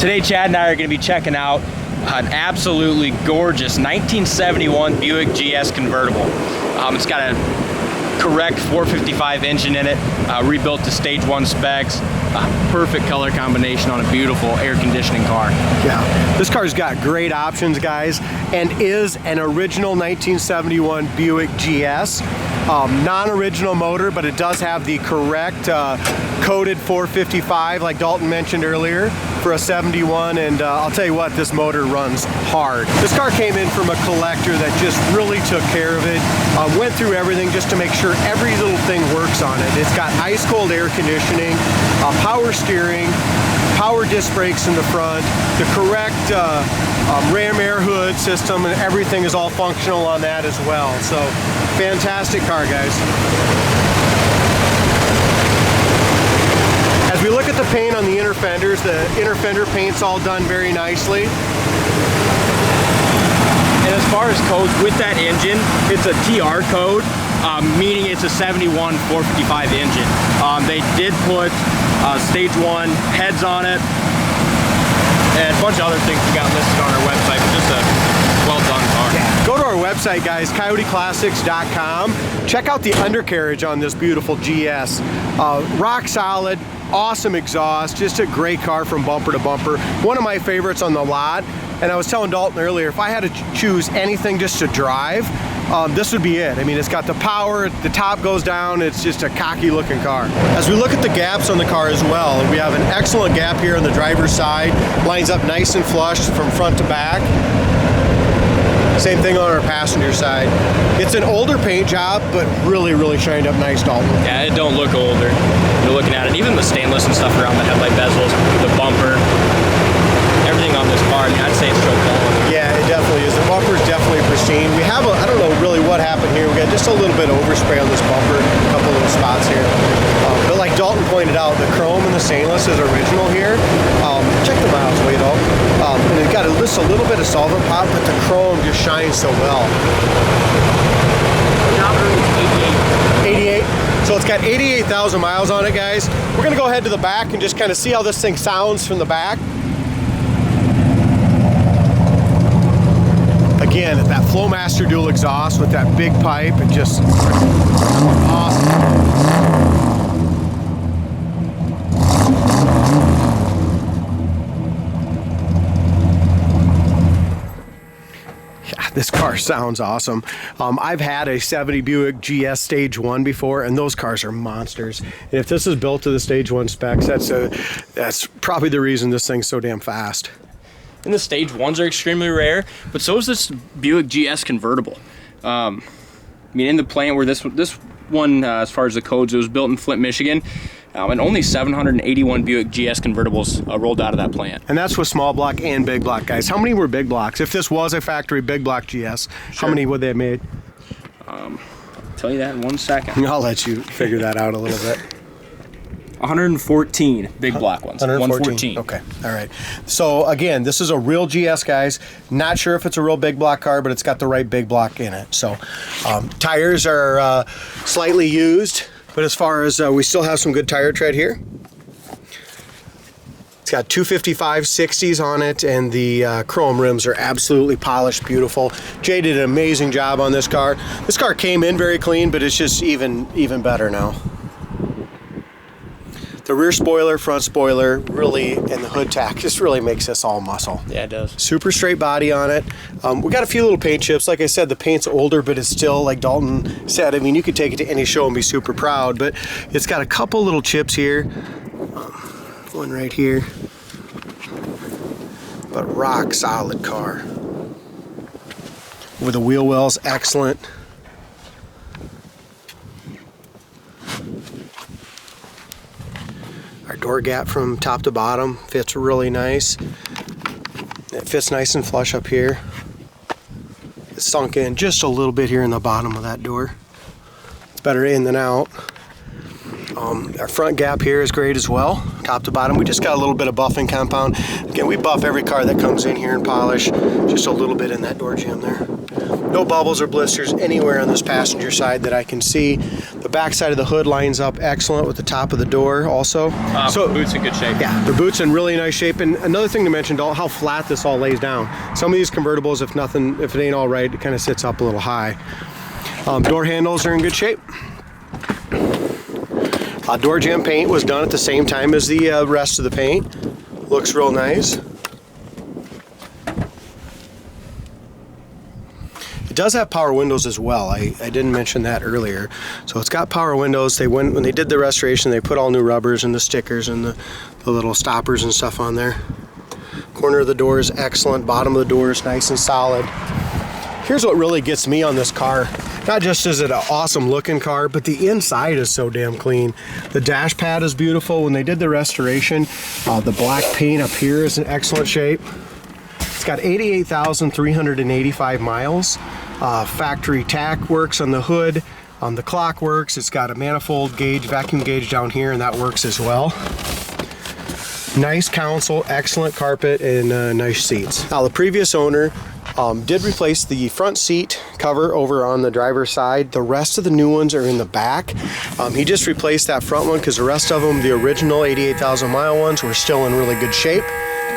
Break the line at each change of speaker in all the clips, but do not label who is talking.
Today, Chad and I are going to be checking out an absolutely gorgeous 1971 Buick GS convertible. It's got a correct 455 engine in it, rebuilt to stage 1 specs. Perfect color combination on a beautiful air conditioning car.
Yeah, this car's got great options, guys, and is an original 1971 Buick GS. Non-original motor, but it does have the correct coded 455 like Dalton mentioned earlier for a 71, and I'll tell you what, this motor runs hard. This car came in from a collector that just really took care of it, went through everything just to make sure every little thing works on it. It's got ice cold air conditioning, power steering, power disc brakes in the front, the correct ram air hood system, and everything is all functional on that as well. So fantastic car, guys. As we look at the paint on the inner fenders, the inner fender paint's all done very nicely.
And as far as codes, with that engine, it's a TR code, meaning it's a 71 455 engine. They did put stage 1 heads on it, and a bunch of other things we got listed on our website, but just a well done car.
Yeah. Go to our website, guys, coyoteclassics.com. Check out the undercarriage on this beautiful GS. Rock solid, awesome exhaust, just a great car from bumper to bumper. One of my favorites on the lot. And I was telling Dalton earlier, if I had to choose anything just to drive, this would be it. I mean, it's got the power, the top goes down, it's just a cocky looking car. As we look at the gaps on the car as well, we have an excellent gap here on the driver's side, lines up nice and flush from front to back. Same thing on our passenger side. It's an older paint job, but really, really shined up nice, Dalton.
Yeah, it don't look older. You're looking at it, even the stainless and stuff around the headlight bezels, the bumper, everything on this car, I mean, I'd say it's show quality.
Yeah, it definitely is. The bumper's definitely pristine. We have I don't know really what happened here. We got just a little bit of overspray on this bumper, a couple little spots here. But like Dalton pointed out, the chrome and the stainless is original here. Check the miles, wait, Dalton. And it got just a little bit of solvent pop, but the chrome just shines so well. 88. So it's got 88,000 miles on it, guys. We're gonna go ahead to the back and just kind of see how this thing sounds from the back. Again, that Flowmaster dual exhaust with that big pipe, it just awesome. Yeah, this car sounds awesome. I've had a 70 Buick GS Stage 1 before, and those cars are monsters. And if this is built to the Stage 1 specs, that's probably the reason this thing's so damn fast.
And the stage 1s are extremely rare, but so is this Buick GS convertible. I mean, in the plant where this one, as far as the codes, it was built in Flint, Michigan, and only 781 Buick GS convertibles rolled out of that plant.
And that's with small block and big block, guys. How many were big blocks? If this was a factory big block GS, how many would they have made?
I'll tell you that in 1 second.
I'll let you figure that out a little bit.
114 big block ones. 114.
Okay, all right. So again, this is a real GS, guys. Not sure if it's a real big block car, but it's got the right big block in it. So tires are slightly used, but as far as we still have some good tire tread here. It's got 255 60s on it, and the chrome rims are absolutely polished, beautiful. Jay did an amazing job on this car. This car came in very clean, but it's just even better now. The rear spoiler, front spoiler, really, and the hood tack just really makes this all muscle.
Yeah, it does.
Super straight body on it. We got a few little paint chips. Like I said, the paint's older, but it's still, like Dalton said, I mean, you could take it to any show and be super proud, but it's got a couple little chips here. One right here. But rock solid car. With the wheel wells, excellent. Our door gap from top to bottom fits really nice. It fits nice and flush up here. It's sunk in just a little bit here in the bottom of that door. It's better in than out. Our front gap here is great as well, top to bottom. We just got a little bit of buffing compound. Again, we buff every car that comes in here and polish just a little bit in that door jam there. No bubbles or blisters anywhere on this passenger side that I can see. The back side of the hood lines up excellent with the top of the door also.
So boots in good shape.
Yeah, the boots in really nice shape. And another thing to mention, how flat this all lays down. Some of these convertibles, if it ain't all right, it kind of sits up a little high. Door handles are in good shape. Door jamb paint was done at the same time as the rest of the paint. Looks real nice. It does have power windows as well. I didn't mention that earlier. So it's got power windows. When they did the restoration, they put all new rubbers and the stickers and the little stoppers and stuff on there. Corner of the door is excellent. Bottom of the door is nice and solid. Here's what really gets me on this car. Not just is it an awesome looking car, but the inside is so damn clean. The dash pad is beautiful. When they did the restoration, the black paint up here is in excellent shape. It's got 88,385 miles. Factory tack works on the hood. The clock works. It's got a manifold gauge, vacuum gauge down here, and that works as well. Nice console, excellent carpet, and nice seats. Now the previous owner did replace the front seat cover over on the driver's side. The rest of the new ones are in the back. He just replaced that front one because the rest of them, the original 88,000 mile ones, were still in really good shape.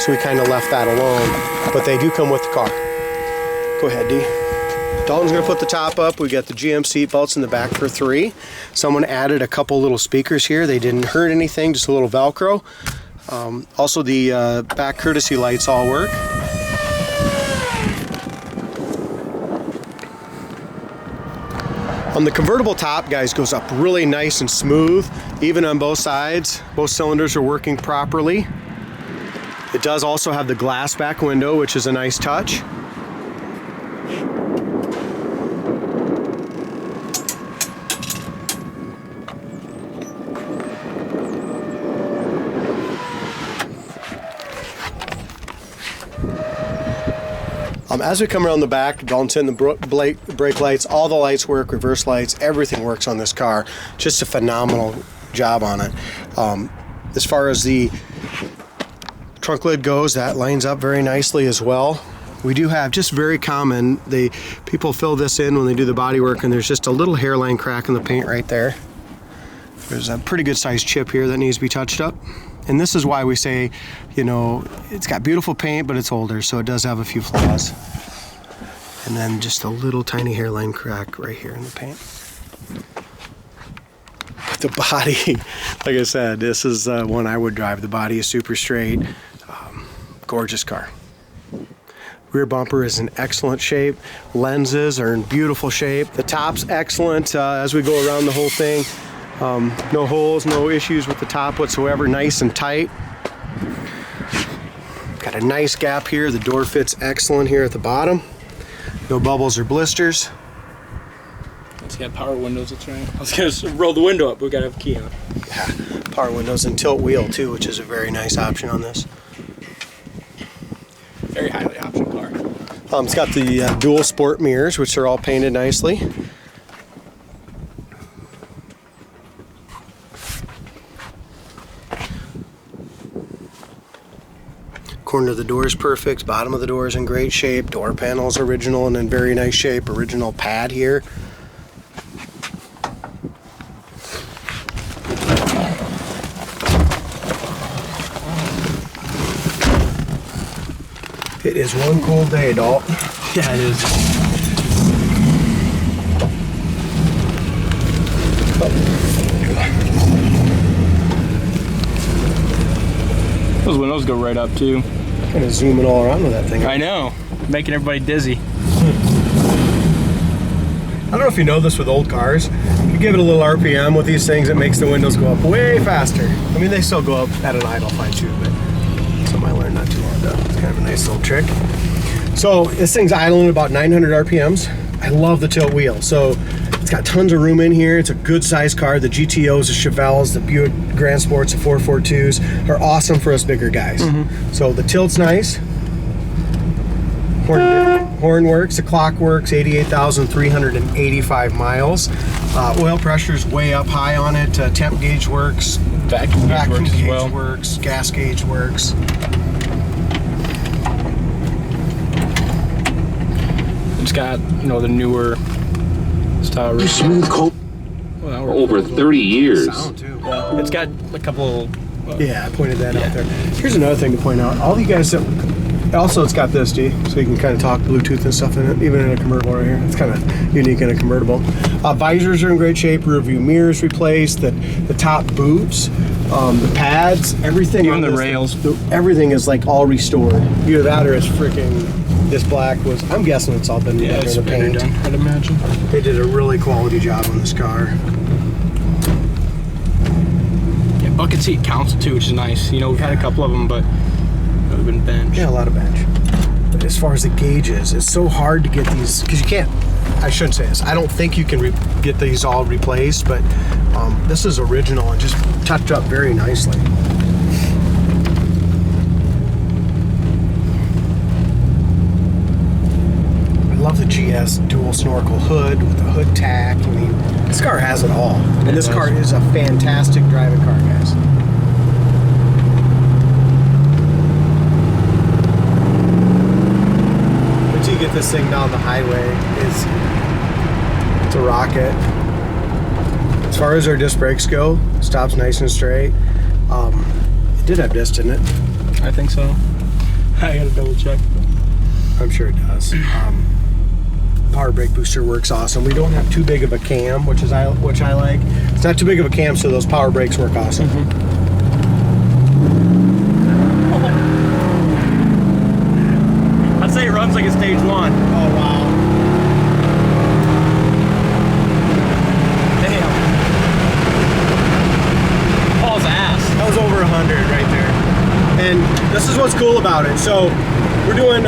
So we kind of left that alone, but they do come with the car. Go ahead, D. Dalton's gonna put the top up. We got the GM seat belts in the back for 3. Someone added a couple little speakers here. They didn't hurt anything, just a little Velcro. Also the back courtesy lights all work. The convertible top, guys, goes up really nice and smooth, even on both sides. Both cylinders are working properly. It does also have the glass back window, which is a nice touch. As we come around the back, Dalton's hitting the brake lights, all the lights work, reverse lights, everything works on this car. Just a phenomenal job on it. As far as the trunk lid goes, that lines up very nicely as well. We do have, just very common, people fill this in when they do the body work, and there's just a little hairline crack in the paint right there. There's a pretty good sized chip here that needs to be touched up. And this is why we say, you know, it's got beautiful paint, but it's older, so it does have a few flaws. And then just a little tiny hairline crack right here in the paint. But the body, like I said, this is one I would drive. The body is super straight. Gorgeous car. Rear bumper is in excellent shape. Lenses are in beautiful shape. The top's excellent as we go around the whole thing. No holes, no issues with the top whatsoever, nice and tight. Got a nice gap here. The door fits excellent here at the bottom. No bubbles or blisters.
It's got power windows, that's right. I was gonna roll the window up, but we gotta have a key on.
Yeah, power windows and tilt wheel too, which is a very nice option on this.
Very highly optioned car.
It's got the dual sport mirrors, which are all painted nicely. Corner of the door is perfect. Bottom of the door is in great shape. Door panels original and in very nice shape. Original pad here. It is one cold day, Dalton.
Yeah, it is. Those windows go right up too.
Kind of zooming all around with that thing.
I know, making everybody dizzy.
I don't know if you know this with old cars. If you give it a little RPM with these things, it makes the windows go up way faster. I mean, they still go up at an idle fine too, but something I learned not too long ago. It's kind of a nice little trick. So this thing's idling at about 900 RPMs. I love the tilt wheel. So it's got tons of room in here. It's a good sized car. The GTOs, the Chevelles, the Buick Grand Sports, the 442s are awesome for us bigger guys. So the tilt's nice. Horn works, the clock works, 88,385 miles. Oil pressure's way up high on it. Temp gauge works.
Vacuum
gauge works. Gas gauge works.
It's got, you know, the newer style.
Smooth coat for over 30 years.
Sound too.
It's got a couple.
Yeah, I pointed that out there. Here's another thing to point out. All you guys that also, it's got this, D, so you can kind of talk Bluetooth and stuff in it, even in a convertible right here. It's kind of unique in a convertible. Visors are in great shape. Rear view mirrors replaced. The top boots, the pads, everything.
Even the rails.
Everything is like all restored. Either that or it's freaking. This black was. I'm guessing it's all been done in the paint.
I'd imagine.
They did a really quality job on this car.
Yeah, bucket seat counts too, which is nice. You know, we've had a couple of them, but they've been bench.
Yeah, a lot of bench. But as far as the gauges, it's so hard to get these because you can't. I shouldn't say this. I don't think you can get these all replaced, but this is original and just touched up very nicely. I love the GS dual snorkel hood with the hood tack. I mean, this car has it all. And this car is a fantastic driving car, guys. Once you get this thing down the highway, it's a rocket. As far as our disc brakes go, it stops nice and straight. It did have disc, didn't it?
I think so. I gotta double check.
I'm sure it does. Power brake booster works awesome. We don't have too big of a cam, which I like. It's not too big of a cam, so those power brakes work awesome.
I'd say it runs like a stage 1.
Oh wow!
Damn. Paul's ass.
That was over 100 right there. And this is what's cool about it. So we're doing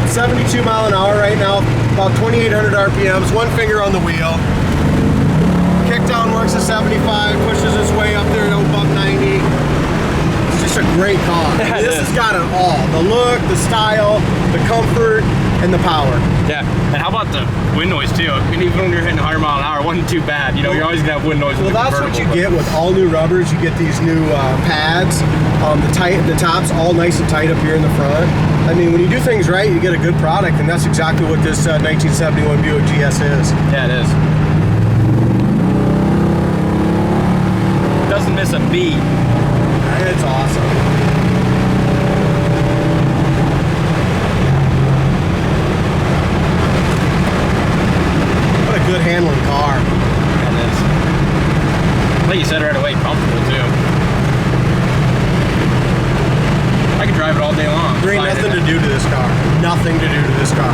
72 mile an hour right now, about 2,800 RPMs, one finger on the wheel. Kickdown works at 75, pushes its way up there to above 90. It's just a great car. This has got it all. The look, the style, the comfort, and the power.
Yeah, and how about the wind noise too? I mean, even when you're hitting 100 mile an hour, it wasn't too bad. You know, you're always gonna have wind noise with
Well,
the
that's what you
convertible,
get with all new rubbers. You get these new pads. The top's all nice and tight up here in the front. I mean, when you do things right, you get a good product, and that's exactly what this 1971 Buick GS is.
Yeah, it is. Doesn't miss a beat.
It's awesome. What a good handling car.
It is. Like you said right away, comfortable too. I could drive it all day long.
There ain't nothing to do to this car. Nothing to do to this car.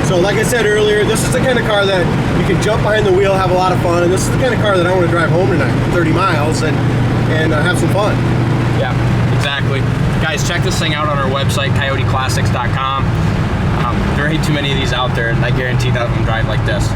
So like I said earlier, this is the kind of car that you can jump behind the wheel, have a lot of fun, and this is the kind of car that I want to drive home tonight, 30 miles, and have some fun.
Yeah, exactly. Guys, check this thing out on our website, coyoteclassics.com. There ain't too many of these out there, and I guarantee that I'm drive like this.